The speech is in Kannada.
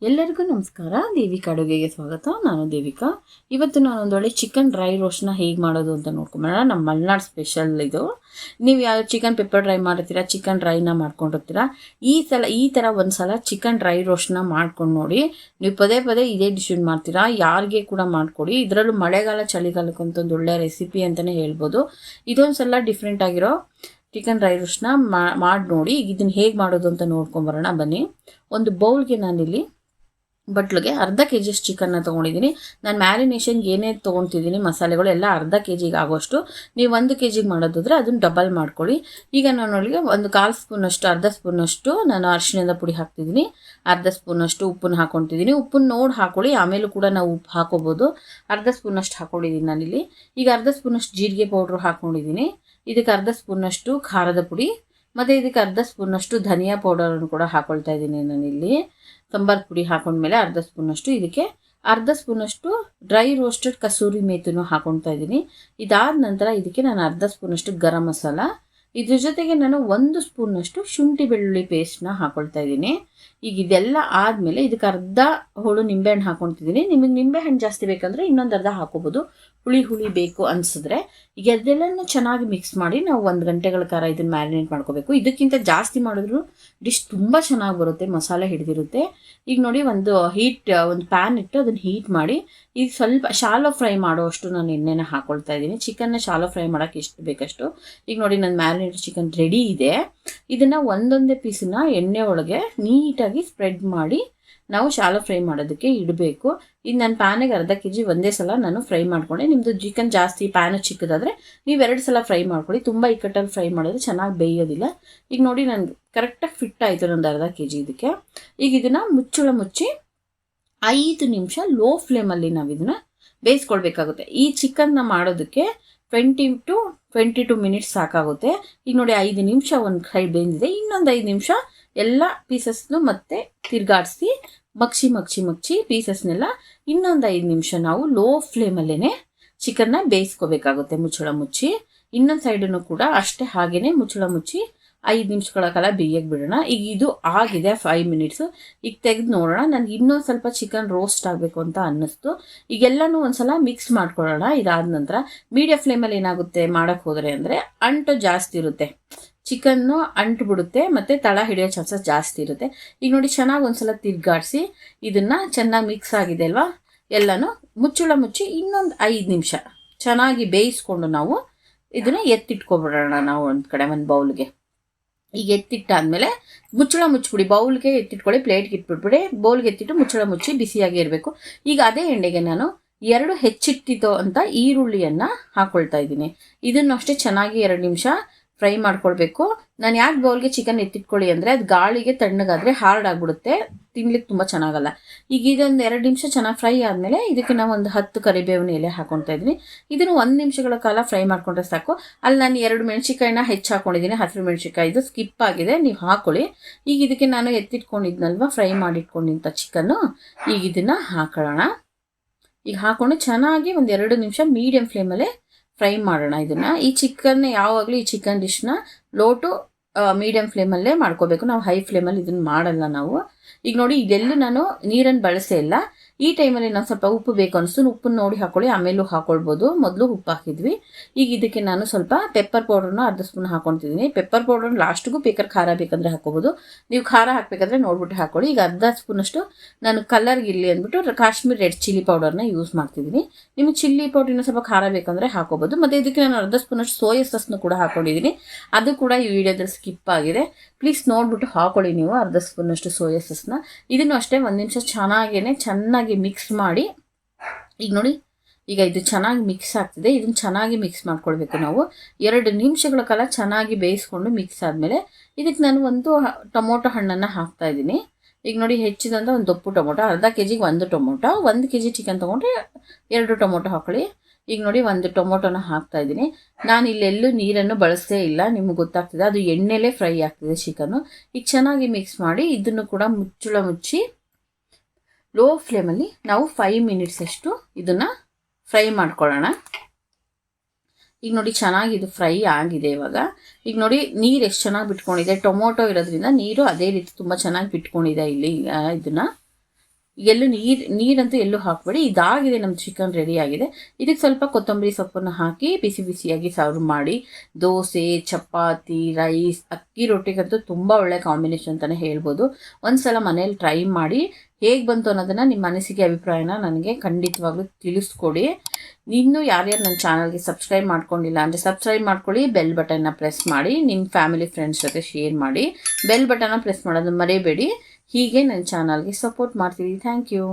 ಎಲ್ಲರಿಗೂ ನಮಸ್ಕಾರ. ದೇವಿಕಾ ಅಡುಗೆಗೆ ಸ್ವಾಗತ. ನಾನು ದೇವಿಕಾ. ಇವತ್ತು ನಾನು ಒಂದೊಳ್ಳೆ ಚಿಕನ್ ಡ್ರೈ ರೋಸ್ಟ್ನ ಹೇಗೆ ಮಾಡೋದು ಅಂತ ನೋಡ್ಕೊಂಬೋಣ. ನಮ್ಮ ಮಲೆನಾಡು ಸ್ಪೆಷಲ್ ಇದು. ನೀವು ಯಾವ ಚಿಕನ್ ಪೆಪ್ಪರ್ ಡ್ರೈ ಮಾಡ್ತೀರಾ, ಚಿಕನ್ ಡ್ರೈನ ಮಾಡ್ಕೊಂಡಿರ್ತೀರಾ, ಈ ಥರ ಒಂದು ಸಲ ಚಿಕನ್ ಡ್ರೈ ರೋಸ್ಟ್ನ ಮಾಡ್ಕೊಂಡು ನೋಡಿ. ನೀವು ಪದೇ ಪದೇ ಇದೇ ಡಿಶ್ ಮಾಡ್ತೀರಾ, ಯಾರಿಗೆ ಕೂಡ ಮಾಡಿಕೊಡಿ. ಇದರಲ್ಲೂ ಮಳೆಗಾಲ ಚಳಿಗಾಲಕ್ಕಂತ ಒಂದು ಒಳ್ಳೆ ರೆಸಿಪಿ ಅಂತಲೇ ಹೇಳ್ಬೋದು. ಇದೊಂದು ಸಲ ಡಿಫ್ರೆಂಟ್ ಆಗಿರೋ ಚಿಕನ್ ಡ್ರೈ ರೋಸ್ಟ್ನ ಮಾಡಿ ನೋಡಿ. ಈಗ ಇದನ್ನು ಹೇಗೆ ಮಾಡೋದು ಅಂತ ನೋಡ್ಕೊಂಬರೋಣ ಬನ್ನಿ. ಒಂದು ಬೌಲ್ಗೆ ನಾನಿಲ್ಲಿ ಬಟ್ಲಿಗೆ ಅರ್ಧ ಕೆ ಜಿಯಷ್ಟು ಚಿಕನ್ನ ತೊಗೊಂಡಿದ್ದೀನಿ. ನಾನು ಮ್ಯಾರಿನೇಷನ್ಗೆ ಏನೇನು ತೊಗೊತಿದ್ದೀನಿ ಮಸಾಲೆಗಳು ಎಲ್ಲ ಅರ್ಧ ಕೆ ಜಿಗೆ ಆಗೋಷ್ಟು. ನೀವು 1 ಕೆ ಜಿಗೆ ಮಾಡೋದಾದರೆ ಅದನ್ನು ಡಬಲ್ ಮಾಡ್ಕೊಳ್ಳಿ. ಈಗ ನಾನೊಳಗೆ ಒಂದು 1/4 ಸ್ಪೂನಷ್ಟು, ಅರ್ಧ ಸ್ಪೂನಷ್ಟು ನಾನು ಅರಿಶಿಣದ ಪುಡಿ ಹಾಕ್ತಿದ್ದೀನಿ. ಅರ್ಧ ಸ್ಪೂನಷ್ಟು ಉಪ್ಪನ್ನು ಹಾಕ್ಕೊತಿದ್ದೀನಿ. ಉಪ್ಪನ್ನು ನೋಡಿ ಹಾಕ್ಕೊಳ್ಳಿ, ಆಮೇಲೂ ಕೂಡ ನಾವು ಉಪ್ಪು ಹಾಕೋಬೋದು. ಅರ್ಧ ಸ್ಪೂನಷ್ಟು ಹಾಕ್ಕೊಂಡಿದ್ದೀನಿ ನಾನಿಲ್ಲಿ. ಈಗ ಅರ್ಧ ಸ್ಪೂನಷ್ಟು ಜೀರಿಗೆ ಪೌಡ್ರು ಹಾಕ್ಕೊಂಡಿದ್ದೀನಿ. ಇದಕ್ಕೆ ಅರ್ಧ ಸ್ಪೂನಷ್ಟು ಖಾರದ ಪುಡಿ ಮತ್ತು ಇದಕ್ಕೆ ಅರ್ಧ ಸ್ಪೂನಷ್ಟು ಧನಿಯಾ ಪೌಡರನ್ನು ಕೂಡ ಹಾಕ್ಕೊಳ್ತಾ ಇದ್ದೀನಿ ನಾನಿಲ್ಲಿ. ಸಾಂಬಾರು ಪುಡಿ ಹಾಕೊಂಡ್ಮೇಲೆ ಅರ್ಧ ಸ್ಪೂನಷ್ಟು, ಇದಕ್ಕೆ ಅರ್ಧ ಸ್ಪೂನಷ್ಟು ಡ್ರೈ ರೋಸ್ಟೆಡ್ ಕಸೂರಿ ಮೇಥಿನೂ ಹಾಕೊಳ್ತಾ ಇದ್ದೀನಿ. ಇದಾದ ನಂತರ ಇದಕ್ಕೆ ನಾನು ಅರ್ಧ ಸ್ಪೂನಷ್ಟು ಗರಂ ಮಸಾಲ, ಇದ್ರ ಜೊತೆಗೆ ನಾನು 1 ಸ್ಪೂನಷ್ಟು ಶುಂಠಿ ಬೆಳ್ಳುಳ್ಳಿ ಪೇಸ್ಟ್ನ ಹಾಕೊಳ್ತಾ ಇದ್ದೀನಿ. ಈಗ ಇದೆಲ್ಲ ಆದಮೇಲೆ ಇದಕ್ಕೆ ಅರ್ಧ ಹೋಳು ನಿಂಬೆಹಣ್ಣು ಹಾಕೊತಿದ್ದೀನಿ. ನಿಮಗೆ ನಿಂಬೆಹಣ್ಣು ಜಾಸ್ತಿ ಬೇಕಂದರೆ ಇನ್ನೊಂದು ಅರ್ಧ ಹಾಕೋಬೋದು, ಹುಳಿ ಬೇಕು ಅನಿಸಿದ್ರೆ. ಈಗ ಅದೆಲ್ಲನೂ ಚೆನ್ನಾಗಿ ಮಿಕ್ಸ್ ಮಾಡಿ ನಾವು 1 ಗಂಟೆಗಳ ಕಾಲ ಇದನ್ನು ಮ್ಯಾರಿನೇಟ್ ಮಾಡ್ಕೋಬೇಕು. ಇದಕ್ಕಿಂತ ಜಾಸ್ತಿ ಮಾಡಿದ್ರು ಡಿಶ್ ತುಂಬ ಚೆನ್ನಾಗಿ ಬರುತ್ತೆ, ಮಸಾಲೆ ಹಿಡಿದಿರುತ್ತೆ. ಈಗ ನೋಡಿ ಒಂದು ಪ್ಯಾನ್ ಇಟ್ಟು ಅದನ್ನು ಹೀಟ್ ಮಾಡಿ ಈಗ ಸ್ವಲ್ಪ ಶಾಲೋ ಫ್ರೈ ಮಾಡೋಷ್ಟು ನಾನು ಎಣ್ಣೆನ ಹಾಕೊಳ್ತಾ ಇದ್ದೀನಿ. ಚಿಕನ್ನ ಶಾಲೋ ಫ್ರೈ ಮಾಡೋಕ್ಕೆ ಎಷ್ಟು ಬೇಕಷ್ಟು. ಈಗ ನೋಡಿ ನನ್ನ ಮ್ಯಾರಿನೇಟೆಡ್ ಚಿಕನ್ ರೆಡಿ ಇದೆ. ಇದನ್ನು ಒಂದೊಂದೇ ಪೀಸನ್ನ ಎಣ್ಣೆ ಒಳಗೆ ನೀಟಾಗಿ ಸ್ಪ್ರೆಡ್ ಮಾಡಿ ನಾವು ಶಾಲೋ ಫ್ರೈ ಮಾಡೋದಕ್ಕೆ ಇಡಬೇಕು. ಈಗ ನನ್ನ ಪ್ಯಾನಿಗೆ ಅರ್ಧ ಕೆ ಜಿ ಒಂದೇ ಸಲ ನಾನು ಫ್ರೈ ಮಾಡ್ಕೊಂಡೆ. ನಿಮ್ಮದು ಚಿಕನ್ ಜಾಸ್ತಿ ಪ್ಯಾನು ಚಿಕ್ಕದಾದರೆ ನೀವು 2 ಸಲ ಫ್ರೈ ಮಾಡ್ಕೊಳ್ಳಿ. ತುಂಬ ಇಕ್ಕಟ್ಟಲ್ಲಿ ಫ್ರೈ ಮಾಡಿದ್ರೆ ಚೆನ್ನಾಗಿ ಬೇಯೋದಿಲ್ಲ. ಈಗ ನೋಡಿ ನನಗೆ ಕರೆಕ್ಟಾಗಿ ಫಿಟ್ ಆಯಿತು ನಂದು ಅರ್ಧ ಕೆ ಜಿ ಇದಕ್ಕೆ. ಈಗ ಇದನ್ನು ಮುಚ್ಚಿ 5 ನಿಮಿಷ ಲೋ ಫ್ಲೇಮಲ್ಲಿ ನಾವು ಇದನ್ನು ಬೇಯಿಸ್ಕೊಳ್ಬೇಕಾಗುತ್ತೆ. ಈ ಚಿಕನ್ನ ಮಾಡೋದಕ್ಕೆ 20 to 22 ಮಿನಿಟ್ಸ್ ಸಾಕಾಗುತ್ತೆ. ಈಗ ನೋಡಿ 5 ನಿಮಿಷ ಒಂದು ಸೈಡ್ ಬೆಂದಿದೆ. ಇನ್ನೊಂದು 5 ನಿಮಿಷ ಎಲ್ಲ ಪೀಸಸ್ನು ಮತ್ತೆ ತಿರ್ಗಾಡಿಸಿ ಮಗ್ಚಿ ಪೀಸಸ್ನೆಲ್ಲ ಇನ್ನೊಂದು 5 ನಿಮಿಷ ನಾವು ಲೋ ಫ್ಲೇಮಲ್ಲೇ ಚಿಕನ್ನ ಬೇಯಿಸ್ಕೋಬೇಕಾಗುತ್ತೆ ಮುಚ್ಚಿ. ಇನ್ನೊಂದು ಸೈಡನ್ನು ಕೂಡ ಅಷ್ಟೇ ಹಾಗೇನೆ ಮುಚ್ಚಿ 5 ನಿಮಿಷಗಳ ಕಾಲ ಬೇಯಕ್ಕೆ ಬಿಡೋಣ. ಈಗ ಇದು ಆಗಿದೆ 5 ಮಿನಿಟ್ಸು. ಈಗ ತೆಗೆದು ನೋಡೋಣ. ನನಗೆ ಇನ್ನೊಂದು ಸ್ವಲ್ಪ ಚಿಕನ್ ರೋಸ್ಟ್ ಆಗಬೇಕು ಅಂತ ಅನ್ನಿಸ್ತು. ಈಗೆಲ್ಲನೂ ಒಂದ್ಸಲ ಮಿಕ್ಸ್ ಮಾಡ್ಕೊಳ್ಳೋಣ. ಇದಾದ ನಂತರ ಮೀಡಿಯಂ ಫ್ಲೇಮಲ್ಲಿ ಏನಾಗುತ್ತೆ ಮಾಡೋಕ್ಕೆ ಹೋದರೆ ಅಂದರೆ ಅಂಟು ಜಾಸ್ತಿ ಇರುತ್ತೆ, ಚಿಕನ್ನು ಅಂಟು ಬಿಡುತ್ತೆ ಮತ್ತು ತಳ ಹಿಡಿಯೋ ಚಾನ್ಸಸ್ ಜಾಸ್ತಿ ಇರುತ್ತೆ. ಈಗ ನೋಡಿ ಚೆನ್ನಾಗಿ ಒಂದ್ಸಲ ತಿರ್ಗಾಡಿಸಿ ಇದನ್ನು ಚೆನ್ನಾಗಿ ಮಿಕ್ಸ್ ಆಗಿದೆ ಅಲ್ವಾ, ಎಲ್ಲನೂ ಮುಚ್ಚಿ ಇನ್ನೊಂದು 5 ನಿಮಿಷ ಚೆನ್ನಾಗಿ ಬೇಯಿಸ್ಕೊಂಡು ನಾವು ಇದನ್ನು ಎತ್ತಿಟ್ಕೊಬಿಡೋಣ. ನಾವು ಒಂದು ಕಡೆ ಒಂದು ಬೌಲ್ಗೆ ಈಗ ಎತ್ತಿಟ್ಟಾದ್ಮೇಲೆ ಮುಚ್ಚಿಬಿಡಿ. ಬೌಲ್ಗೆ ಎತ್ತಿಟ್ಕೊಳ್ಳಿ, ಪ್ಲೇಟ್ಗೆ ಇಟ್ಬಿಟ್ಬಿಡಿ. ಬೌಲ್ಗೆ ಎತ್ತಿಟ್ಟು ಮುಚ್ಚಿ ಬಿಸಿಯಾಗಿ ಇರಬೇಕು. ಈಗ ಅದೇ ಎಣ್ಣೆಗೆ ನಾನು 2 ಹೆಚ್ಚಿಟ್ಟಿದ್ದು ಅಂತ ಈರುಳ್ಳಿಯನ್ನು ಹಾಕ್ಕೊಳ್ತಾ ಇದ್ದೀನಿ. ಇದನ್ನು ಅಷ್ಟೇ ಚೆನ್ನಾಗಿ 2 ನಿಮಿಷ ಫ್ರೈ ಮಾಡ್ಕೊಳ್ಬೇಕು. ನಾನು ಯಾಕೆ ಬೌಲ್ಗೆ ಚಿಕನ್ ಎತ್ತಿಟ್ಕೊಳ್ಳಿ ಅಂದರೆ ಅದು ಗಾಳಿಗೆ ತಣ್ಣಗಾದರೆ ಹಾರ್ಡ್ ಆಗಿಬಿಡುತ್ತೆ, ತಿನ್ಲಿಕ್ಕೆ ತುಂಬ ಚೆನ್ನಾಗಲ್ಲ. ಈಗ ಇದೊಂದು 2 ನಿಮಿಷ ಚೆನ್ನಾಗಿ ಫ್ರೈ ಆದಮೇಲೆ ಇದಕ್ಕೆ ನಾವು ಒಂದು 10 ಕರಿಬೇವಿನ ಎಲೆ ಹಾಕೊಳ್ತಾ ಇದ್ದೀನಿ. ಇದನ್ನು 1 ನಿಮಿಷಗಳ ಕಾಲ ಫ್ರೈ ಮಾಡ್ಕೊಂಡ್ರೆ ಸಾಕು. ಅಲ್ಲಿ ನಾನು 2 ಮೆಣಸಿಕಾಯಿನ ಹೆಚ್ಚು ಹಾಕ್ಕೊಂಡಿದ್ದೀನಿ, ಹಸಿರು ಮೆಣಸಿಕಾಯಿ. ಇದು ಸ್ಕಿಪ್ ಆಗಿದೆ, ನೀವು ಹಾಕೊಳ್ಳಿ. ಈಗ ಇದಕ್ಕೆ ನಾನು ಎತ್ತಿಟ್ಕೊಂಡಿದ್ನಲ್ವ ಫ್ರೈ ಮಾಡಿಟ್ಕೊಂಡಿದ್ದ ಚಿಕನ್ನು, ಈಗ ಇದನ್ನು ಹಾಕೊಳ್ಳೋಣ. ಈಗ ಹಾಕ್ಕೊಂಡು ಚೆನ್ನಾಗಿ ಒಂದು 2 ನಿಮಿಷ ಮೀಡಿಯಂ ಫ್ಲೇಮಲ್ಲೇ ಫ್ರೈ ಮಾಡೋಣ ಇದನ್ನು. ಈ ಚಿಕನ್ನ ಯಾವಾಗಲೂ ಈ ಚಿಕನ್ ಡಿಶ್ನ ಲೋ ಟು ಮೀಡಿಯಂ ಫ್ಲೇಮಲ್ಲೇ ಮಾಡ್ಕೋಬೇಕು. ನಾವು ಹೈ ಫ್ಲೇಮಲ್ಲಿ ಇದನ್ನು ಮಾಡಲ್ಲ ನಾವು. ಈಗ ನೋಡಿ ಇದೆಲ್ಲೂ ನಾನು ನೀರನ್ನು ಬಳಸೇ ಇಲ್ಲ. ಈ ಟೈಮಲ್ಲಿ ನಾವು ಸ್ವಲ್ಪ ಉಪ್ಪು ಬೇಕು ಅನಿಸ್ತು, ಉಪ್ಪನ್ನು ನೋಡಿ ಹಾಕೊಳ್ಳಿ, ಆಮೇಲೂ ಹಾಕೊಳ್ಬೋದು. ಮೊದಲು ಉಪ್ಪು ಹಾಕಿದ್ವಿ. ಈಗ ಇದಕ್ಕೆ ನಾನು ಸ್ವಲ್ಪ ಪೆಪ್ಪರ್ ಪೌಡ್ರನ್ನ ಅರ್ಧ ಸ್ಪೂನ್ ಹಾಕೊತಿದ್ದೀನಿ. ಪೆಪ್ಪರ್ ಪೌಡ್ರನ್ನ ಲಾಸ್ಟಿಗೂ ಬೇಕಾದ್ರೆ ಖಾರ ಬೇಕಂದರೆ ಹಾಕೋಬೋದು, ನೀವು ಖಾರ ಹಾಕಬೇಕಾದ್ರೆ ನೋಡ್ಬಿಟ್ಟು ಹಾಕೊಳ್ಳಿ. ಈಗ ಅರ್ಧ ಸ್ಪೂನಷ್ಟು ನಾನು ಕಲರ್ಗೆ ಇರಲಿ ಅಂದ್ಬಿಟ್ಟು ಕಾಶ್ಮೀರ್ ರೆಡ್ ಚಿಲ್ಲಿ ಪೌಡರ್ನ ಯೂಸ್ ಮಾಡ್ತಿದ್ದೀನಿ. ನಿಮಗೆ ಚಿಲ್ಲಿ ಪೌಡ್ರಿನ ಸ್ವಲ್ಪ ಖಾರ ಬೇಕಂದರೆ ಹಾಕೋಬೋದು. ಮತ್ತು ಇದಕ್ಕೆ ನಾನು ಅರ್ಧ ಸ್ಪೂನಷ್ಟು ಸೋಯಾ ಸಾಸ್ನ ಕೂಡ ಹಾಕೊಂಡಿದ್ದೀನಿ. ಅದು ಕೂಡ ಈ ವಿಡಿಯೋದಲ್ಲಿ ಸ್ಕಿಪ್ ಆಗಿದೆ, ಪ್ಲೀಸ್ ನೋಡ್ಬಿಟ್ಟು ಹಾಕೊಳ್ಳಿ ನೀವು ಅರ್ಧ ಸ್ಪೂನಷ್ಟು ಸೋಯಾ ಸಾಸ್ನ. ಇದನ್ನು ಅಷ್ಟೇ 1 ನಿಮಿಷ ಚೆನ್ನಾಗಿ ಮಿಕ್ಸ್ ಮಾಡಿ. ಈಗ ನೋಡಿ ಈಗ ಇದು ಚೆನ್ನಾಗಿ ಮಿಕ್ಸ್ ಆಗ್ತಿದೆ. ಇದನ್ನು ಚೆನ್ನಾಗಿ ಮಿಕ್ಸ್ ಮಾಡ್ಕೊಳ್ಬೇಕು ನಾವು. 2 ನಿಮಿಷಗಳ ಕಾಲ ಚೆನ್ನಾಗಿ ಬೇಯಿಸ್ಕೊಂಡು ಮಿಕ್ಸ್ ಆದಮೇಲೆ ಇದಕ್ಕೆ ನಾನು ಒಂದು ಟೊಮೊಟೊ ಹಣ್ಣನ್ನು ಹಾಕ್ತಾ ಇದ್ದೀನಿ. ಈಗ ನೋಡಿ ಹೆಚ್ಚಿದಂತ ಒಂದು ದೊಪ್ಪು ಟೊಮೊಟೊ, ಅರ್ಧ ಕೆ ಜಿಗೆ 1 ಟೊಮೊಟೊ. 1 ಕೆ ಜಿ ಚಿಕನ್ ತೊಗೊಂಡ್ರೆ 2 ಟೊಮೊಟೊ ಹಾಕೊಳ್ಳಿ. ಈಗ ನೋಡಿ 1 ಟೊಮೊಟೊನ ಹಾಕ್ತಾ ಇದ್ದೀನಿ. ನಾನು ಇಲ್ಲೆಲ್ಲೂ ನೀರನ್ನು ಬಳಸೇ ಇಲ್ಲ, ನಿಮ್ಗೆ ಗೊತ್ತಾಗ್ತದೆ, ಅದು ಎಣ್ಣೆಲೇ ಫ್ರೈ ಆಗ್ತಿದೆ ಚಿಕನ್ನು. ಈಗ ಚೆನ್ನಾಗಿ ಮಿಕ್ಸ್ ಮಾಡಿ ಇದನ್ನು ಕೂಡ ಮುಚ್ಚಿ ಲೋ ಫ್ಲೇಮಲ್ಲಿ ನಾವು 5 ಮಿನಿಟ್ಸ್ ಅಷ್ಟು ಇದನ್ನು ಫ್ರೈ ಮಾಡ್ಕೊಳ್ಳೋಣ. ಈಗ ನೋಡಿ ಚೆನ್ನಾಗಿ ಇದು ಫ್ರೈ ಆಗಿದೆ. ಇವಾಗ ಈಗ ನೋಡಿ ನೀರು ಎಷ್ಟು ಚೆನ್ನಾಗಿ ಬಿಟ್ಕೊಂಡಿದೆ. ಟೊಮೊಟೊ ಇರೋದ್ರಿಂದ ನೀರು ಅದೇ ರೀತಿ ತುಂಬ ಚೆನ್ನಾಗಿ ಬಿಟ್ಕೊಂಡಿದೆ ಇಲ್ಲಿ ಇದನ್ನು. ಎಲ್ಲೂ ನೀರಂತೂ ಎಲ್ಲೂ ಹಾಕಬೇಡಿ. ಇದಾಗಿದೆ ನಮ್ಮ ಚಿಕನ್ ರೆಡಿ ಆಗಿದೆ. ಇದಕ್ಕೆ ಸ್ವಲ್ಪ ಕೊತ್ತಂಬರಿ ಸೊಪ್ಪನ್ನು ಹಾಕಿ ಬಿಸಿ ಬಿಸಿಯಾಗಿ ಸರ್ವ್ ಮಾಡಿ ದೋಸೆ, ಚಪಾತಿ, ರೈಸ್, ಅಕ್ಕಿ ರೊಟ್ಟಿಗಂತೂ ತುಂಬ ಒಳ್ಳೆ ಕಾಂಬಿನೇಷನ್ ಅಂತಲೇ ಹೇಳ್ಬೋದು. ಒಂದ್ಸಲ ಮನೇಲಿ ಟ್ರೈ ಮಾಡಿ ಹೇಗೆ ಬಂತು ಅನ್ನೋದನ್ನು ನಿಮ್ಮ ಅನಿಸಿಕೆ ಅಭಿಪ್ರಾಯನ ನನಗೆ ಖಂಡಿತವಾಗ್ಲೂ ತಿಳಿಸ್ಕೊಡಿ. ಇನ್ನೂ ಯಾರ್ಯಾರು ನನ್ನ ಚಾನಲ್ಗೆ ಸಬ್ಸ್ಕ್ರೈಬ್ ಮಾಡ್ಕೊಂಡಿಲ್ಲ ಅಂದರೆ ಸಬ್ಸ್ಕ್ರೈಬ್ ಮಾಡ್ಕೊಳ್ಳಿ, ಬೆಲ್ ಬಟನ್ನ ಪ್ರೆಸ್ ಮಾಡಿ, ನಿಮ್ಮ ಫ್ಯಾಮಿಲಿ ಫ್ರೆಂಡ್ಸ್ ಜೊತೆ ಶೇರ್ ಮಾಡಿ, ಬೆಲ್ ಬಟನ್ನ ಪ್ರೆಸ್ ಮಾಡೋದು ಮರಿಬೇಡಿ. ಹೀಗೆ ನನ್ನ ಚಾನಲ್ಗೆ ಸಪೋರ್ಟ್ ಮಾಡ್ತೀವಿ. Thank you.